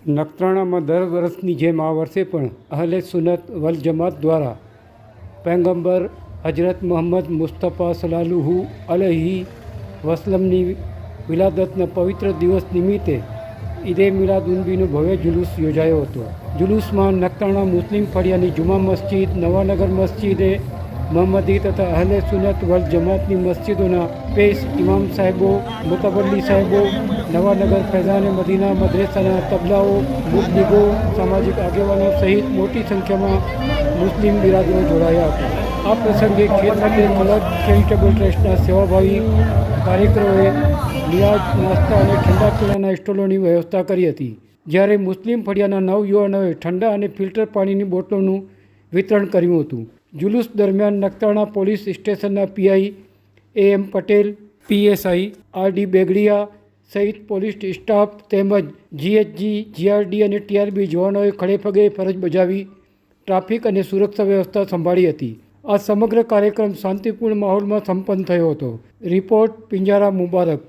નખત્રાણામાં દર વર્ષની જેમ આ વર્ષે પણ અહલે સુન્નત વલ જમાત દ્વારા પૈગંબર હજરત મોહમ્મદ મુસ્તફા સલાલુહુ અલૈહિ વસલમની વિલાદતના પવિત્ર દિવસ નિમિત્તે ઈદે મિલાદુન્નબીનો ભવ્ય જુલુસ યોજાયો હતો. જુલુસમાં નખત્રાણા મુસ્લિમ ફળિયાની જુમા મસ્જિદ, નવાનગર મસ્જિદે મોહમ્મદી તથા અહલે સુન્નત વલ જમાતની મસ્જિદોના પેશ ઇમામ સાહેબો, મુતવલ્લી સાહેબો, નવાનગર ફૈઝાને મદીના મદ્રેસાના તબલાઓ, મુબલિગો, સામાજિક આગેવાનો સહિત મોટી સંખ્યામાં મુસ્લિમ બિરાદરો જોડાયા હતા. આ પ્રસંગે ખેતરદેવ કલબ ચેરિટેબલ ટ્રસ્ટના સેવાભાવી કાર્યકરોએ નિયાજ, નાસ્તા અને ઠંડા પીણાના સ્ટોલોની વ્યવસ્થા કરી હતી. જ્યારે મુસ્લિમ ફળિયાના નવયુવાનોએ ઠંડા અને ફિલ્ટર પાણીની બોટલોનું વિતરણ કર્યું હતું. જુલુસ દરમિયાન નખત્રાણા પોલીસ સ્ટેશનના PI M Patel, PSI RD Begadiya સહિત પોલીસ સ્ટાફ તેમજ જીએચજી, જીઆરડી અને ટીઆરબી જવાનોએ ખડેપગે ફરજ બજાવી ટ્રાફિક અને સુરક્ષા વ્યવસ્થા સંભાળી હતી. આ સમગ્ર કાર્યક્રમ શાંતિપૂર્ણ માહોલમાં સંપન્ન થયો હતો. રિપોર્ટ પિંજારા મુબારક.